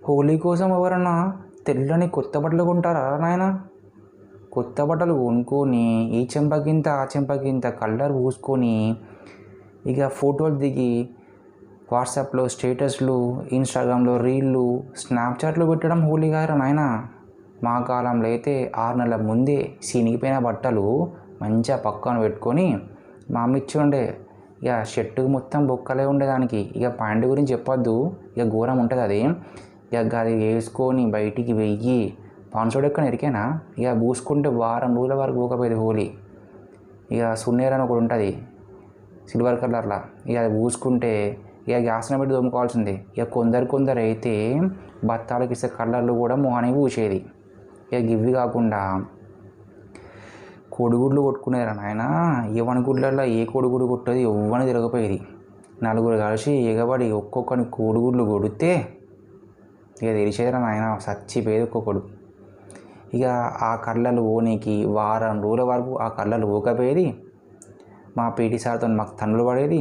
హోలీ కోసం ఎవరన్నా తెల్లని కొత్త బట్టలు కొంటారా నాయన? కొత్త బట్టలు కొనుక్కొని ఈ చెంపకింత ఆ చెంపకింత కలర్ పూసుకొని ఇక ఫోటోలు దిగి వాట్సాప్లో స్టేటస్లు, ఇన్స్టాగ్రామ్లో రీళ్ళు, స్నాప్చాట్లు పెట్టడం హోలీ కాదురా నాయన. మా కాలంలో అయితే 6 నెలల ముందే చినిగిపోయిన బట్టలు మంచిగా పక్కన పెట్టుకొని మా అమ్మ ఇచ్చి ఉండే. ఇక షర్టుకు మొత్తం బొక్కలే ఉండేదానికి. ఇక ప్యాంటు గురించి చెప్పొద్దు, ఇక ఘోరం ఉంటుంది అది. ఇక అది వేసుకొని బయటికి వెయ్యి పాన్సోడ్ ఎక్కడ ఎరికేనా ఇక పూసుకుంటే వారం రోజుల వరకు పోకపోయేది హోలీ. ఇక సున్నేర్ అని ఒకటి ఉంటుంది సిల్వర్ కలర్లో, ఇక అది పూసుకుంటే ఇక గ్యాస్ని పెట్టి దొమ్ముకోవాల్సిందే. ఇక కొందరు అయితే బత్తాలకి ఇస్తే కలర్లు కూడా మొహానికి పూసేది. ఇక గివ్వి కాకుండా కోడిగుడ్లు కొట్టుకునేరా నాయన. ఎవని గుడ్లలో ఏ కోడిగుడ్డు కొట్టేది ఎవ్వని తిరగపోయేది. నలుగురు కలిసి ఎగబడి ఒక్కొక్కని కోడిగుడ్లు కొడితే ఇక తెలిసేదిరా నాయన, చచ్చిపోయేది ఒక్కొక్కడు. ఇక ఆ కళ్ళలు ఓనికి వారం రోజుల వరకు ఆ కళ్ళలు ఊకపోయేది. మా పీటీ సార్తో మాకు తన్నులు పడేది.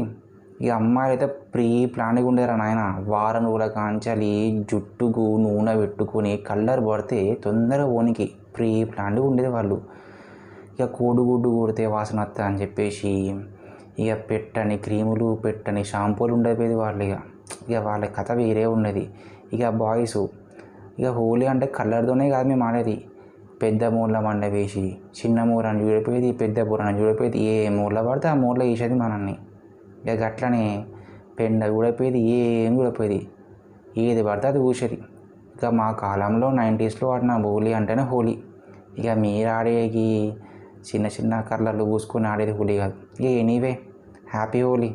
ఇక అమ్మాయిలు అయితే ప్రీ ప్లాన్గా ఉండేరా నాయన. వారం రోజుల కాంచాలి జుట్టుకు నూనె పెట్టుకొని కలర్ పడితే తొందరగా ఓనికి ప్రీ ప్లాన్గా ఉండేది వాళ్ళు. ఇక కోడిగుడ్డు కొడితే వాసన వస్తా అని చెప్పేసి ఇక పెట్టని క్రీములు పెట్టని షాంపూలు ఉండేది వాళ్ళు. ఇక వాళ్ళ కథ వేరే ఉండేది. ఇక బాయ్స్ ఇక హోలీ అంటే కలర్తోనే కాదు మేము ఆడేది. పెద్ద మూల మండ వేసి చిన్న మూలని చూడిపోయేది, పెద్ద పూరని చూడిపోయేది. ఏ మూల పడితే ఆ మూల వేసేది మనల్ని. ఇక అట్లనే పెండ చూడిపోయేది, ఏం చూడిపోయేది, ఏది పడితే అది పూసేది. ఇక మా కాలంలో 90sలో ఆడిన హోలీ అంటేనే హోలీ. ఇక మీరు ఆడేకి చిన్న చిన్న కర్రలు పూసుకొని ఆడేది హోలీ కాదు. ఇక ఎనీవే హ్యాపీ హోలీ.